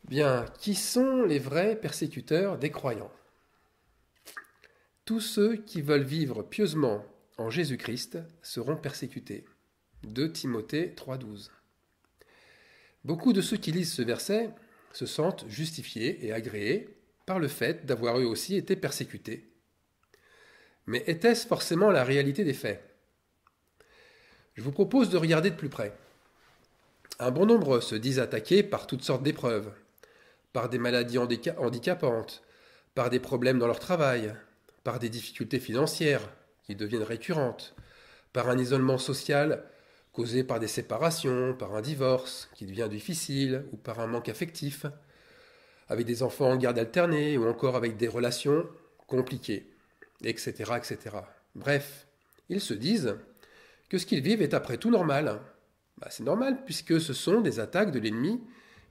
Bien, qui sont les vrais persécuteurs des croyants? Tous ceux qui veulent vivre pieusement en Jésus-Christ seront persécutés. 2 Timothée 3,12. Beaucoup de ceux qui lisent ce verset se sentent justifiés et agréés par le fait d'avoir eux aussi été persécutés. Mais était-ce forcément la réalité des faits? Je vous propose de regarder de plus près. Un bon nombre se disent attaqués par toutes sortes d'épreuves, par des maladies handicapantes, par des problèmes dans leur travail, par des difficultés financières qui deviennent récurrentes, par un isolement social causé par des séparations, par un divorce qui devient difficile ou par un manque affectif, avec des enfants en garde alternée ou encore avec des relations compliquées, etc., etc. Bref, ils se disent que ce qu'ils vivent est après tout normal. C'est normal puisque ce sont des attaques de l'ennemi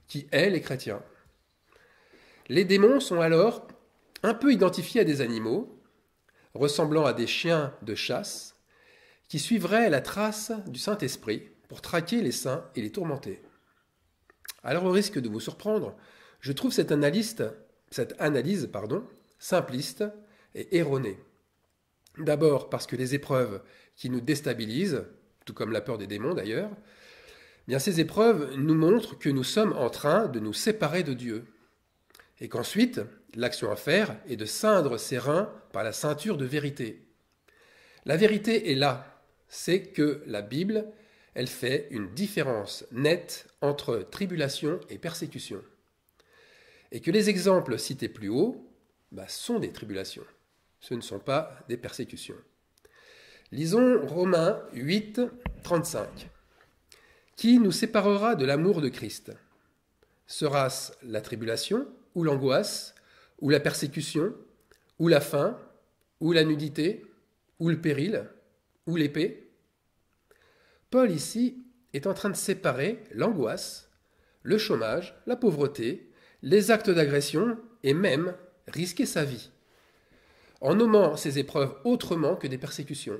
qui hait les chrétiens. Les démons sont alors un peu identifiés à des animaux, ressemblant à des chiens de chasse, qui suivraient la trace du Saint-Esprit pour traquer les saints et les tourmenter. Alors au risque de vous surprendre, je trouve cette analyse simpliste et erronée. D'abord parce que les épreuves qui nous déstabilisent, tout comme la peur des démons d'ailleurs, bien ces épreuves nous montrent que nous sommes en train de nous séparer de Dieu. Et qu'ensuite, l'action à faire est de ceindre ses reins par la ceinture de vérité. La vérité est là, c'est que la Bible, elle fait une différence nette entre tribulation et persécution. Et que les exemples cités plus haut sont des tribulations, ce ne sont pas des persécutions. Lisons Romains 8, 35. Qui nous séparera de l'amour de Christ? Sera-ce la tribulation, ou l'angoisse, ou la persécution, ou la faim, ou la nudité, ou le péril, ou l'épée? Paul ici est en train de séparer l'angoisse, le chômage, la pauvreté, les actes d'agression et même risquer sa vie, en nommant ces épreuves autrement que des persécutions.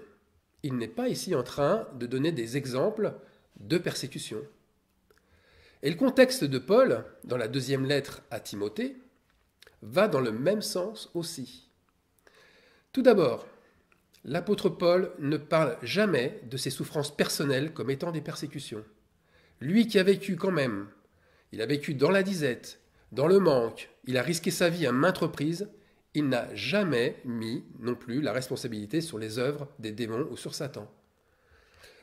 Il n'est pas ici en train de donner des exemples de persécution. Et le contexte de Paul, dans la deuxième lettre à Timothée, va dans le même sens aussi. Tout d'abord, l'apôtre Paul ne parle jamais de ses souffrances personnelles comme étant des persécutions. Lui qui a vécu quand même, il a vécu dans la disette, dans le manque, il a risqué sa vie à maintes reprises, il n'a jamais mis non plus la responsabilité sur les œuvres des démons ou sur Satan.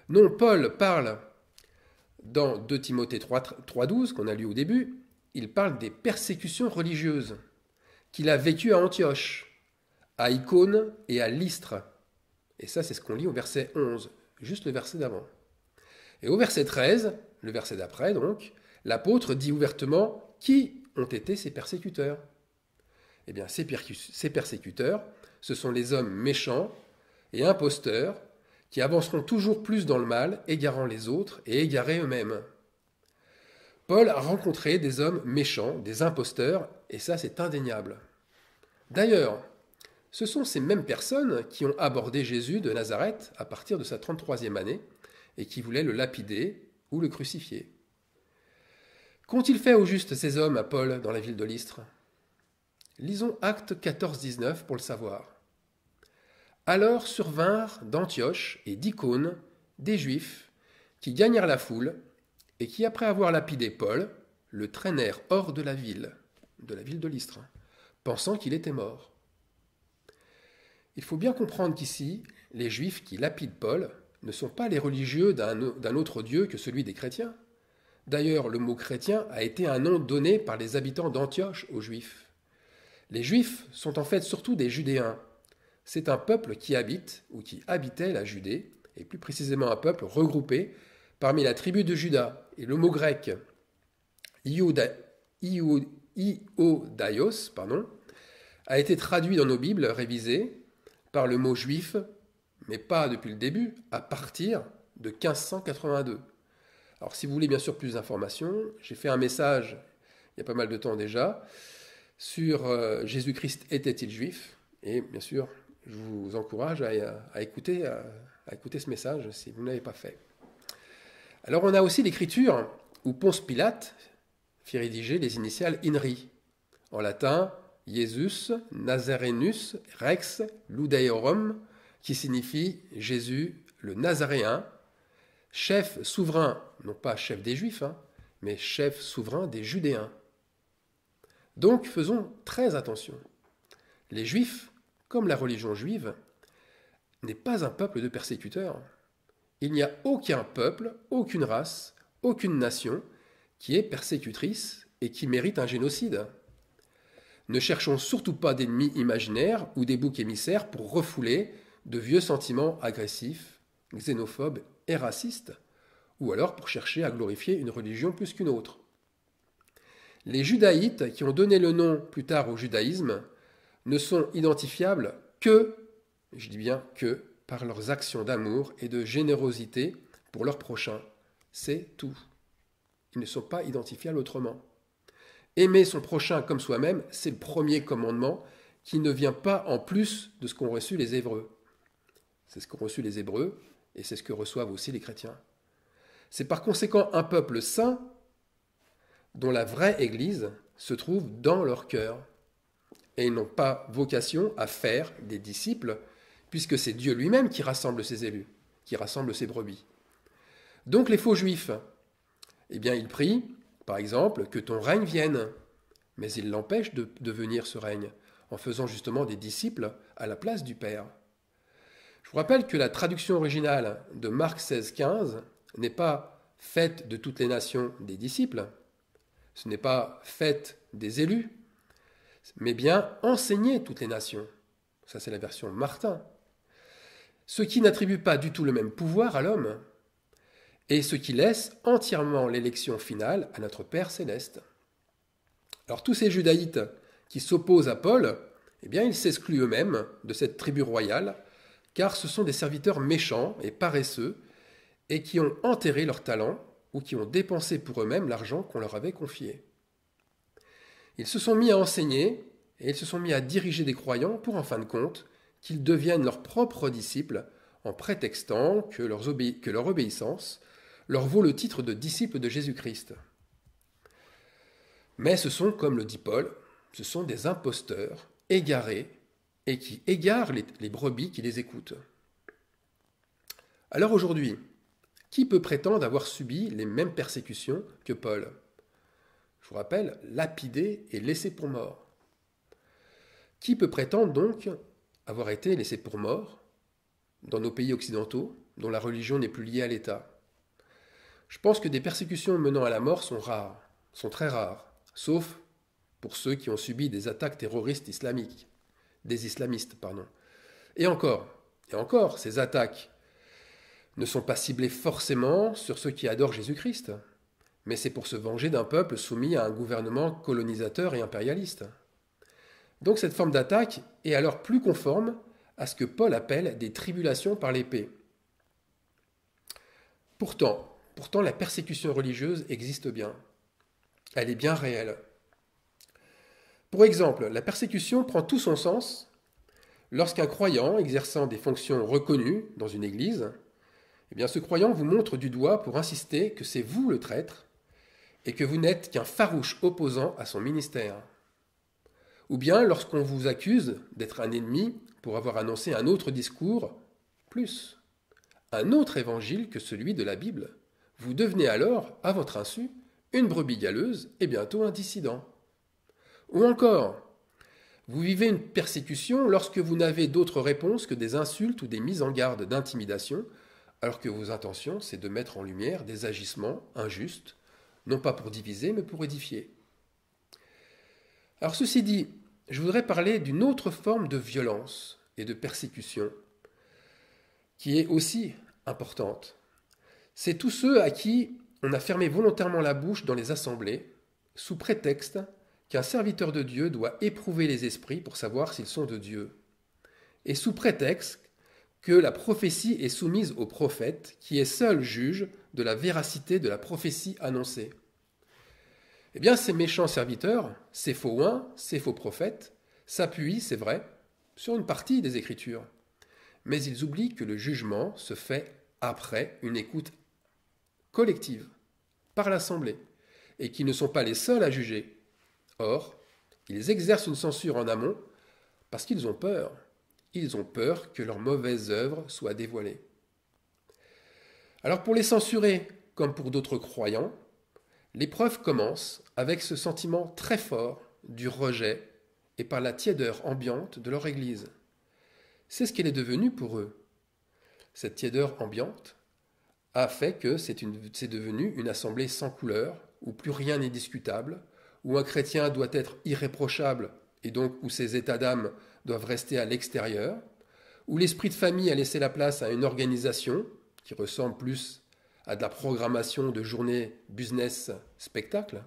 Non, Paul parle dans 2 Timothée 3,12 qu'on a lu au début, il parle des persécutions religieuses qu'il a vécues à Antioche, à Icône et à Lystre. Et ça, c'est ce qu'on lit au verset 11, juste le verset d'avant. Et au verset 13, le verset d'après donc, l'apôtre dit ouvertement qui ont été ses persécuteurs. Eh bien, ces persécuteurs, ce sont les hommes méchants et imposteurs qui avanceront toujours plus dans le mal, égarant les autres et égarés eux-mêmes. Paul a rencontré des hommes méchants, des imposteurs, et ça c'est indéniable. D'ailleurs, ce sont ces mêmes personnes qui ont abordé Jésus de Nazareth à partir de sa 33e année et qui voulaient le lapider ou le crucifier. Qu'ont-ils fait au juste ces hommes à Paul dans la ville de Lystre? Lisons Actes 14, 19 pour le savoir. Alors survinrent d'Antioche et d'Icône des Juifs qui gagnèrent la foule et qui, après avoir lapidé Paul, le traînèrent hors de la ville de Lystre, pensant qu'il était mort. Il faut bien comprendre qu'ici, les Juifs qui lapident Paul ne sont pas les religieux d'un autre Dieu que celui des chrétiens. D'ailleurs, le mot chrétien a été un nom donné par les habitants d'Antioche aux Juifs. Les Juifs sont en fait surtout des Judéens. C'est un peuple qui habite ou qui habitait la Judée, et plus précisément un peuple regroupé parmi la tribu de Juda. Et le mot grec iodaios a été traduit dans nos Bibles révisées par le mot juif, mais pas depuis le début, à partir de 1582. Alors si vous voulez bien sûr plus d'informations, j'ai fait un message, il y a pas mal de temps déjà, sur Jésus-Christ était-il juif? Et bien sûr, je vous encourage à écouter ce message si vous ne l'avez pas fait. Alors on a aussi l'écriture où Ponce Pilate fit rédiger les initiales INRI. En latin, Iesus Nazarenus Rex Ludaeorum, qui signifie Jésus le Nazaréen, chef souverain, non pas chef des Juifs, mais chef souverain des Judéens. Donc faisons très attention. Les Juifs, comme la religion juive, n'est pas un peuple de persécuteurs. Il n'y a aucun peuple, aucune race, aucune nation qui est persécutrice et qui mérite un génocide. Ne cherchons surtout pas d'ennemis imaginaires ou des boucs émissaires pour refouler de vieux sentiments agressifs, xénophobes et racistes, ou alors pour chercher à glorifier une religion plus qu'une autre. Les judaïtes, qui ont donné le nom plus tard au judaïsme, ne sont identifiables que, je dis bien que, par leurs actions d'amour et de générosité pour leurs prochains. C'est tout. Ils ne sont pas identifiables autrement. Aimer son prochain comme soi-même, c'est le premier commandement qui ne vient pas en plus de ce qu'ont reçu les Hébreux. C'est ce qu'ont reçu les Hébreux et c'est ce que reçoivent aussi les chrétiens. C'est par conséquent un peuple saint dont la vraie Église se trouve dans leur cœur. Et ils n'ont pas vocation à faire des disciples, puisque c'est Dieu lui-même qui rassemble ses élus, qui rassemble ses brebis. Donc les faux juifs, eh bien ils prient, par exemple, que ton règne vienne, mais ils l'empêchent de venir ce règne, en faisant justement des disciples à la place du Père. Je vous rappelle que la traduction originale de Marc 16,15 n'est pas faite de toutes les nations des disciples, ce n'est pas faite des élus, mais bien enseigner toutes les nations. Ça, c'est la version Martin. Ce qui n'attribue pas du tout le même pouvoir à l'homme, et ce qui laisse entièrement l'élection finale à notre Père céleste. Alors tous ces judaïtes qui s'opposent à Paul, eh bien ils s'excluent eux-mêmes de cette tribu royale, car ce sont des serviteurs méchants et paresseux, et qui ont enterré leur talent, ou qui ont dépensé pour eux-mêmes l'argent qu'on leur avait confié. Ils se sont mis à enseigner, et ils se sont mis à diriger des croyants pour, en fin de compte, qu'ils deviennent leurs propres disciples, en prétextant que leur obéissance leur vaut le titre de disciples de Jésus-Christ. Mais ce sont, comme le dit Paul, ce sont des imposteurs, égarés, et qui égarent les brebis qui les écoutent. Alors aujourd'hui, qui peut prétendre avoir subi les mêmes persécutions que Paul ? Je vous rappelle, lapidé et laissé pour mort. Qui peut prétendre donc avoir été laissé pour mort dans nos pays occidentaux, dont la religion n'est plus liée à l'État ? Je pense que des persécutions menant à la mort sont rares, sont très rares, sauf pour ceux qui ont subi des attaques terroristes islamiques, des islamistes, pardon. Et encore, ces attaques ne sont pas ciblées forcément sur ceux qui adorent Jésus-Christ, mais c'est pour se venger d'un peuple soumis à un gouvernement colonisateur et impérialiste. Donc cette forme d'attaque est alors plus conforme à ce que Paul appelle des tribulations par l'épée. Pourtant, la persécution religieuse existe bien. Elle est bien réelle. Pour exemple, la persécution prend tout son sens lorsqu'un croyant exerçant des fonctions reconnues dans une église, eh bien ce croyant vous montre du doigt pour insister que c'est vous le traître et que vous n'êtes qu'un farouche opposant à son ministère. Ou bien lorsqu'on vous accuse d'être un ennemi pour avoir annoncé un autre discours, plus un autre évangile que celui de la Bible. Vous devenez alors, à votre insu, une brebis galeuse et bientôt un dissident. Ou encore, vous vivez une persécution lorsque vous n'avez d'autre réponse que des insultes ou des mises en garde d'intimidation, alors que vos intentions, c'est de mettre en lumière des agissements injustes, non pas pour diviser, mais pour édifier. Alors ceci dit, je voudrais parler d'une autre forme de violence et de persécution, qui est aussi importante. C'est tous ceux à qui on a fermé volontairement la bouche dans les assemblées, sous prétexte qu'un serviteur de Dieu doit éprouver les esprits pour savoir s'ils sont de Dieu, et sous prétexte que la prophétie est soumise au prophète, qui est seul juge de la véracité de la prophétie annoncée. Eh bien, ces méchants serviteurs, ces faux oins, ces faux prophètes, s'appuient, c'est vrai, sur une partie des Écritures. Mais ils oublient que le jugement se fait après une écoute collective, par l'Assemblée. et qu'ils ne sont pas les seuls à juger. Or, ils exercent une censure en amont parce qu'ils ont peur. Ils ont peur que leurs mauvaises œuvres soient dévoilées. Alors pour les censurer, comme pour d'autres croyants, l'épreuve commence avec ce sentiment très fort du rejet et par la tiédeur ambiante de leur Église. C'est ce qu'elle est devenue pour eux. Cette tiédeur ambiante a fait que c'est devenu une assemblée sans couleur, où plus rien n'est discutable, où un chrétien doit être irréprochable et donc où ses états d'âme doivent rester à l'extérieur, où l'esprit de famille a laissé la place à une organisation qui ressemble plus à de la programmation de journées business spectacle.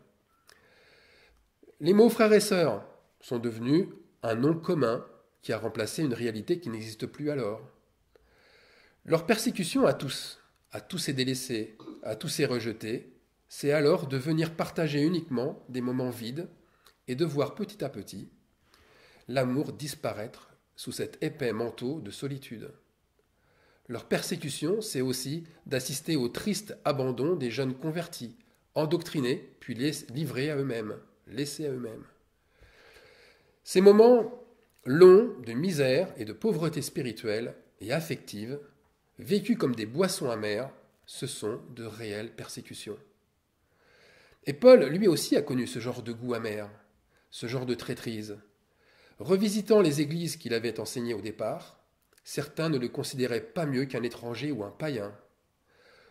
Les mots frères et sœurs sont devenus un nom commun qui a remplacé une réalité qui n'existe plus alors. Leur persécution à tous ces délaissés, à tous ces rejetés, c'est alors de venir partager uniquement des moments vides et de voir petit à petit l'amour disparaître sous cet épais manteau de solitude. Leur persécution, c'est aussi d'assister au triste abandon des jeunes convertis, endoctrinés, puis livrés à eux-mêmes, laissés à eux-mêmes. Ces moments longs de misère et de pauvreté spirituelle et affective, vécus comme des boissons amères, ce sont de réelles persécutions. Et Paul, lui aussi, a connu ce genre de goût amer, ce genre de traîtrise. Revisitant les églises qu'il avait enseignées au départ, certains ne le considéraient pas mieux qu'un étranger ou un païen.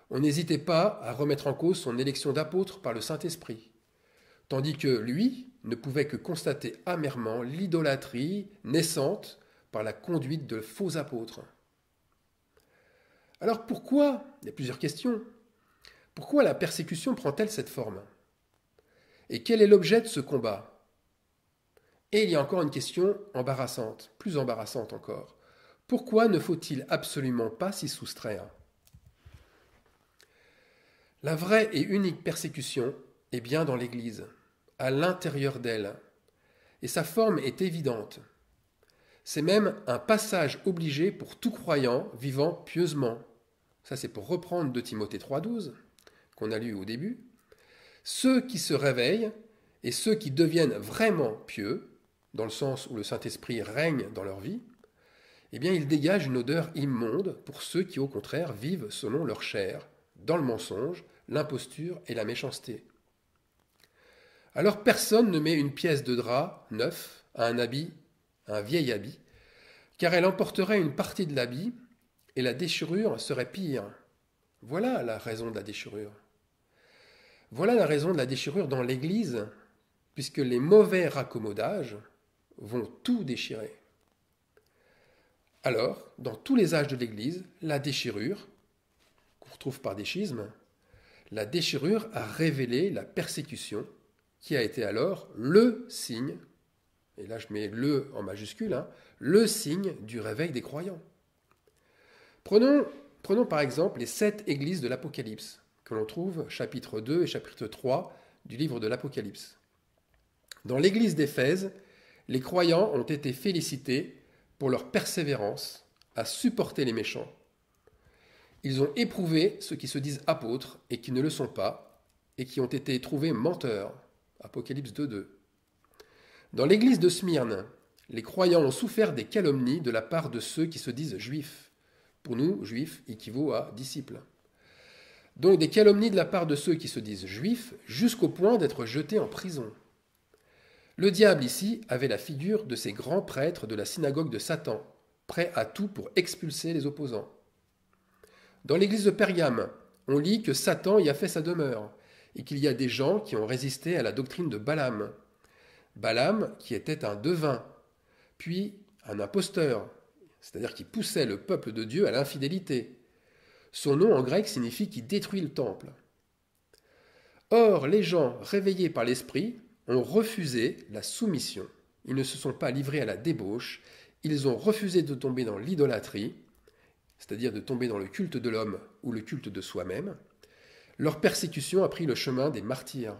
On n'hésitait pas à remettre en cause son élection d'apôtre par le Saint-Esprit, tandis que lui ne pouvait que constater amèrement l'idolâtrie naissante par la conduite de faux apôtres. Alors pourquoi, il y a plusieurs questions, pourquoi la persécution prend-elle cette forme? Et quel est l'objet de ce combat? Et il y a encore une question embarrassante, plus embarrassante encore. Pourquoi ne faut-il absolument pas s'y soustraire? La vraie et unique persécution est bien dans l'Église, à l'intérieur d'elle, et sa forme est évidente. C'est même un passage obligé pour tout croyant vivant pieusement. Ça, c'est pour reprendre de Timothée 3,12, qu'on a lu au début. Ceux qui se réveillent et ceux qui deviennent vraiment pieux, dans le sens où le Saint-Esprit règne dans leur vie, eh bien, ils dégagent une odeur immonde pour ceux qui, au contraire, vivent selon leur chair, dans le mensonge, l'imposture et la méchanceté. Alors personne ne met une pièce de drap neuf à un vieil habit, car elle emporterait une partie de l'habit et la déchirure serait pire. Voilà la raison de la déchirure. Voilà la raison de la déchirure dans l'Église, puisque les mauvais raccommodages vont tout déchirer. Alors, dans tous les âges de l'Église, la déchirure, qu'on retrouve par des schismes, la déchirure a révélé la persécution, qui a été alors le signe, et là je mets le en majuscule, le signe du réveil des croyants. Prenons par exemple les 7 églises de l'Apocalypse, que l'on trouve chapitre 2 et chapitre 3 du livre de l'Apocalypse. Dans l'église d'Éphèse, les croyants ont été félicités pour leur persévérance à supporter les méchants. Ils ont éprouvé ceux qui se disent apôtres et qui ne le sont pas, et qui ont été trouvés menteurs. Apocalypse 2.2. Dans l'église de Smyrne, les croyants ont souffert des calomnies de la part de ceux qui se disent juifs. Pour nous, juifs équivaut à disciples. Donc des calomnies de la part de ceux qui se disent juifs, jusqu'au point d'être jetés en prison. Le diable ici avait la figure de ces grands prêtres de la synagogue de Satan, prêts à tout pour expulser les opposants. Dans l'église de Pergame, on lit que Satan y a fait sa demeure, et qu'il y a des gens qui ont résisté à la doctrine de Balaam. Balaam qui était un devin, puis un imposteur, c'est-à-dire qui poussait le peuple de Dieu à l'infidélité. Son nom en grec signifie qui détruit le temple. Or, les gens réveillés par l'esprit ont refusé la soumission. Ils ne se sont pas livrés à la débauche, ils ont refusé de tomber dans l'idolâtrie, c'est-à-dire de tomber dans le culte de l'homme ou le culte de soi-même. Leur persécution a pris le chemin des martyrs,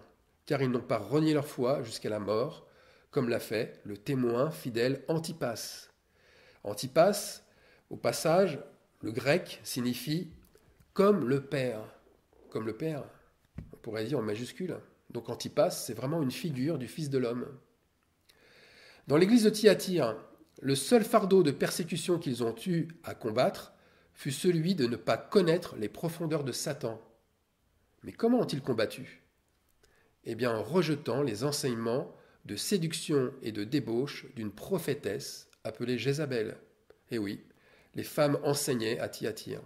car ils n'ont pas renié leur foi jusqu'à la mort, comme l'a fait le témoin fidèle Antipas. Antipas, au passage, le grec signifie comme le Père. Comme le Père, on pourrait dire en majuscule, Donc Antipas, c'est vraiment une figure du Fils de l'homme. Dans l'église de Thyatire, le seul fardeau de persécution qu'ils ont eu à combattre fut celui de ne pas connaître les profondeurs de Satan. Mais comment ont-ils combattu? Eh bien, en rejetant les enseignements de séduction et de débauche d'une prophétesse appelée Jézabel. Et oui, les femmes enseignaient à Thyatire.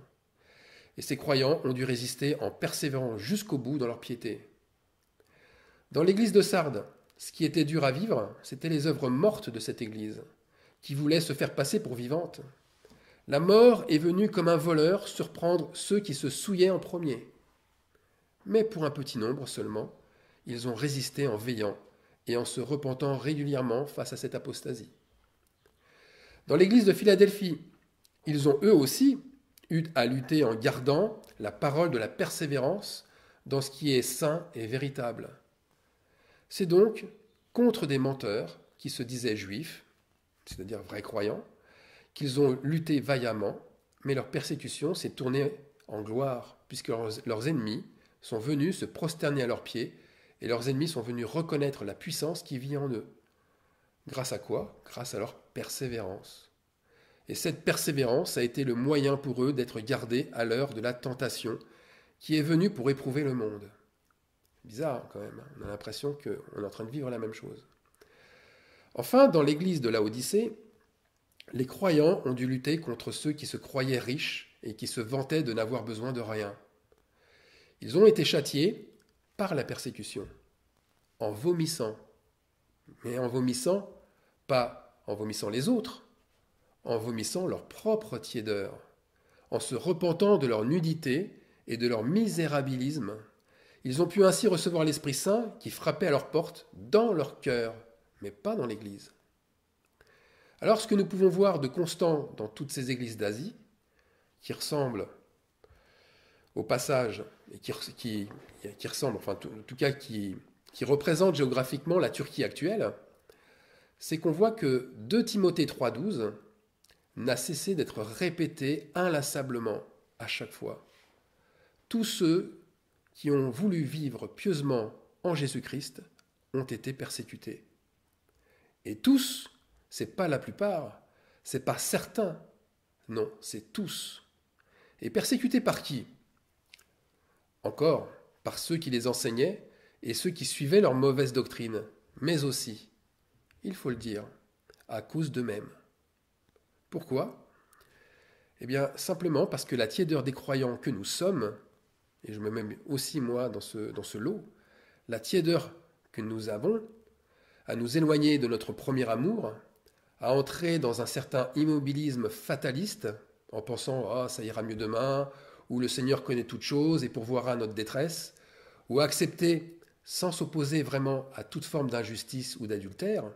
Et ces croyants ont dû résister en persévérant jusqu'au bout dans leur piété. Dans l'église de Sardes, ce qui était dur à vivre, c'était les œuvres mortes de cette église, qui voulait se faire passer pour vivante. La mort est venue comme un voleur surprendre ceux qui se souillaient en premier. Mais pour un petit nombre seulement, ils ont résisté en veillant et en se repentant régulièrement face à cette apostasie. Dans l'église de Philadelphie, ils ont eux aussi eu à lutter en gardant la parole de la persévérance dans ce qui est saint et véritable. C'est donc contre des menteurs qui se disaient juifs, c'est-à-dire vrais croyants, qu'ils ont lutté vaillamment, mais leur persécution s'est tournée en gloire, puisque leurs ennemis sont venus se prosterner à leurs pieds, et leurs ennemis sont venus reconnaître la puissance qui vit en eux. Grâce à quoi? Grâce à leur persévérance. Et cette persévérance a été le moyen pour eux d'être gardés à l'heure de la tentation qui est venue pour éprouver le monde. Bizarre quand même, on a l'impression qu'on est en train de vivre la même chose. Enfin, dans l'église de Laodicée, les croyants ont dû lutter contre ceux qui se croyaient riches et qui se vantaient de n'avoir besoin de rien. Ils ont été châtiés par la persécution, en vomissant. Mais en vomissant, pas en vomissant les autres, en vomissant leur propre tiédeur, en se repentant de leur nudité et de leur misérabilisme. Ils ont pu ainsi recevoir l'Esprit Saint qui frappait à leur porte dans leur cœur, mais pas dans l'Église. Alors ce que nous pouvons voir de constant dans toutes ces églises d'Asie, qui ressemblent au passage, et qui ressemblent, enfin en tout cas qui représentent géographiquement la Turquie actuelle, c'est qu'on voit que 2 Timothée 3,12 n'a cessé d'être répété inlassablement à chaque fois. Tous ceux qui ont voulu vivre pieusement en Jésus-Christ ont été persécutés. Et tous, c'est pas la plupart, c'est pas certains, non, c'est tous. Et persécutés par qui? Encore, par ceux qui les enseignaient et ceux qui suivaient leur mauvaise doctrine, mais aussi, il faut le dire, à cause d'eux-mêmes. Pourquoi? Eh bien, simplement parce que la tiédeur des croyants que nous sommes, et je me mets aussi moi dans ce lot, la tiédeur que nous avons, à nous éloigner de notre premier amour, à entrer dans un certain immobilisme fataliste, en pensant « Ah, ça ira mieux demain », ou « Le Seigneur connaît toutes choses et pourvoira notre détresse », ou à accepter, sans s'opposer vraiment à toute forme d'injustice ou d'adultère,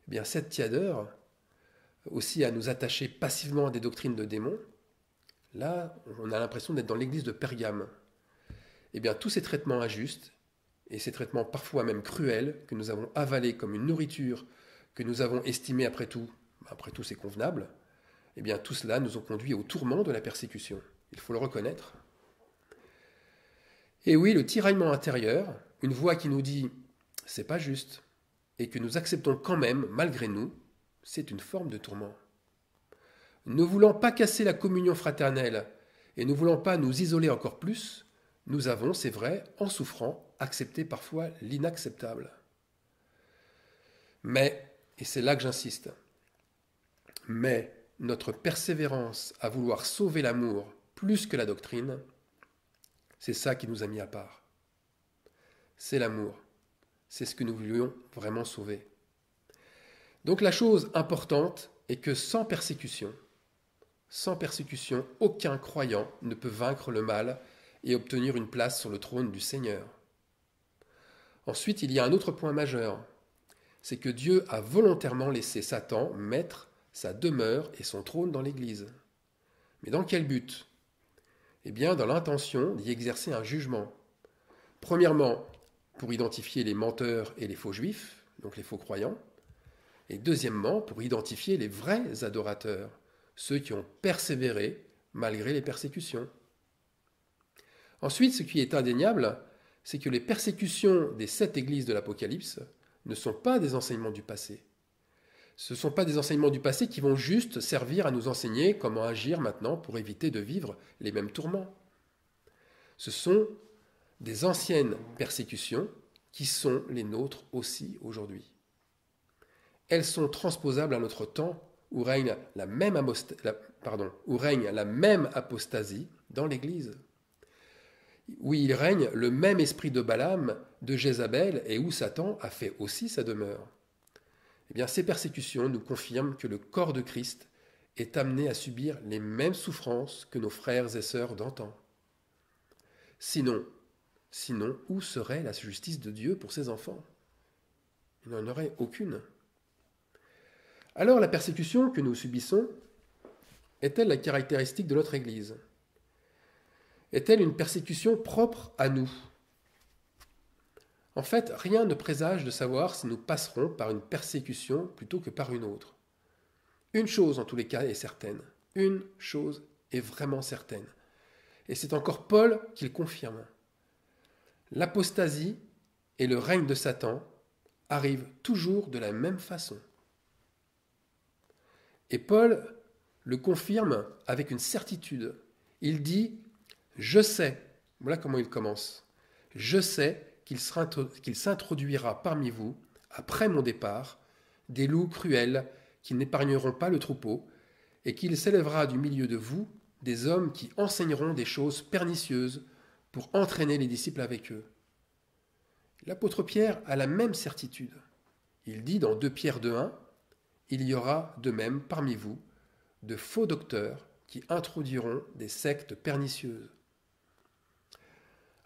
eh bien cette tiédeur, aussi à nous attacher passivement à des doctrines de démons, là, on a l'impression d'être dans l'église de Pergame. Eh bien, tous ces traitements injustes, et ces traitements parfois même cruels, que nous avons avalés comme une nourriture, que nous avons estimé après tout c'est convenable, eh bien, tout cela nous ont conduits au tourment de la persécution. Il faut le reconnaître. Et oui, le tiraillement intérieur, une voix qui nous dit « c'est pas juste », et que nous acceptons quand même, malgré nous, c'est une forme de tourment. Ne voulant pas casser la communion fraternelle et ne voulant pas nous isoler encore plus, nous avons, c'est vrai, en souffrant, accepté parfois l'inacceptable. Mais, et c'est là que j'insiste, mais notre persévérance à vouloir sauver l'amour plus que la doctrine, c'est ça qui nous a mis à part. C'est l'amour. C'est ce que nous voulions vraiment sauver. Donc la chose importante est que sans persécution, aucun croyant ne peut vaincre le mal et obtenir une place sur le trône du Seigneur. Ensuite, il y a un autre point majeur, c'est que Dieu a volontairement laissé Satan mettre sa demeure et son trône dans l'Église. Mais dans quel but? Eh bien, dans l'intention d'y exercer un jugement. Premièrement, pour identifier les menteurs et les faux juifs, donc les faux croyants, et deuxièmement, pour identifier les vrais adorateurs, ceux qui ont persévéré malgré les persécutions. Ensuite, ce qui est indéniable, c'est que les persécutions des 7 églises de l'Apocalypse ne sont pas des enseignements du passé. Ce ne sont pas des enseignements du passé qui vont juste servir à nous enseigner comment agir maintenant pour éviter de vivre les mêmes tourments. Ce sont des anciennes persécutions qui sont les nôtres aussi aujourd'hui. Elles sont transposables à notre temps où règne la même apostasie dans l'Église, où il règne le même esprit de Balaam, de Jézabel, et où Satan a fait aussi sa demeure. Eh bien, ces persécutions nous confirment que le corps de Christ est amené à subir les mêmes souffrances que nos frères et sœurs d'antan. Sinon, où serait la justice de Dieu pour ses enfants? Il n'en aurait aucune. Alors, la persécution que nous subissons est-elle la caractéristique de notre Église? Est-elle une persécution propre à nous? En fait, rien ne présage de savoir si nous passerons par une persécution plutôt que par une autre. Une chose, en tous les cas, est certaine. Une chose est vraiment certaine. Et c'est encore Paul qui le confirme. L'apostasie et le règne de Satan arrivent toujours de la même façon. Et Paul le confirme avec une certitude. Il dit « Je sais », voilà comment il commence, « Je sais qu'il s'introduira parmi vous, après mon départ, des loups cruels qui n'épargneront pas le troupeau, et qu'il s'élèvera du milieu de vous des hommes qui enseigneront des choses pernicieuses pour entraîner les disciples avec eux. » L'apôtre Pierre a la même certitude. Il dit dans 2 Pierre 2,1 « Il y aura de même parmi vous de faux docteurs qui introduiront des sectes pernicieuses. »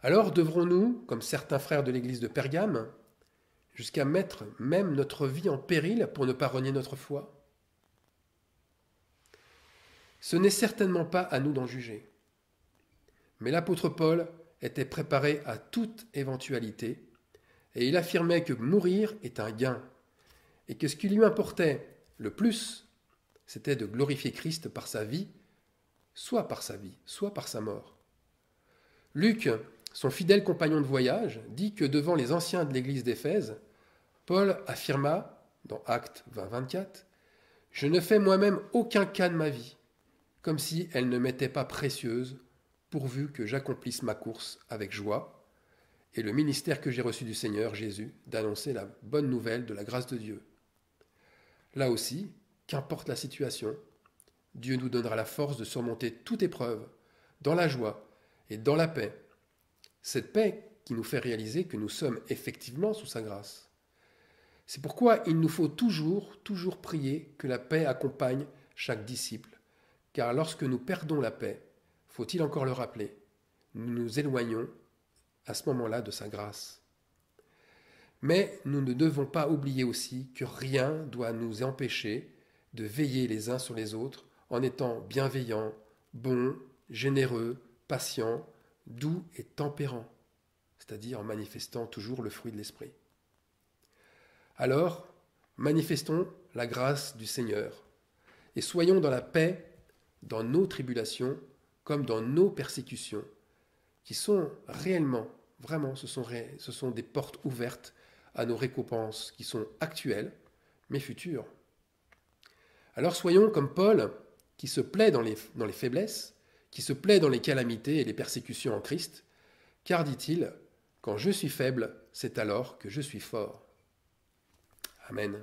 Alors devrons-nous, comme certains frères de l'église de Pergame, jusqu'à mettre même notre vie en péril pour ne pas renier notre foi? Ce n'est certainement pas à nous d'en juger. Mais l'apôtre Paul était préparé à toute éventualité et il affirmait que mourir est un gain et que ce qui lui importait le plus, c'était de glorifier Christ par sa vie, soit par sa mort. Luc, son fidèle compagnon de voyage, dit que devant les anciens de l'église d'Éphèse, Paul affirma, dans Actes 20-24, « Je ne fais moi-même aucun cas de ma vie, comme si elle ne m'était pas précieuse, pourvu que j'accomplisse ma course avec joie, et le ministère que j'ai reçu du Seigneur Jésus d'annoncer la bonne nouvelle de la grâce de Dieu. » Là aussi, qu'importe la situation, Dieu nous donnera la force de surmonter toute épreuve, dans la joie et dans la paix. Cette paix qui nous fait réaliser que nous sommes effectivement sous sa grâce. C'est pourquoi il nous faut toujours prier que la paix accompagne chaque disciple, car lorsque nous perdons la paix, faut-il encore le rappeler, nous nous éloignons à ce moment-là de sa grâce. Mais nous ne devons pas oublier aussi que rien doit nous empêcher de veiller les uns sur les autres en étant bienveillants, bons, généreux, patients, doux et tempérants, c'est-à-dire en manifestant toujours le fruit de l'esprit. Alors, manifestons la grâce du Seigneur et soyons dans la paix dans nos tribulations comme dans nos persécutions, qui sont réellement, vraiment, ce sont des portes ouvertes à nos récompenses qui sont actuelles, mais futures. Alors soyons comme Paul, qui se plaît dans les faiblesses, qui se plaît dans les calamités et les persécutions en Christ, car, dit-il, quand je suis faible, c'est alors que je suis fort. Amen.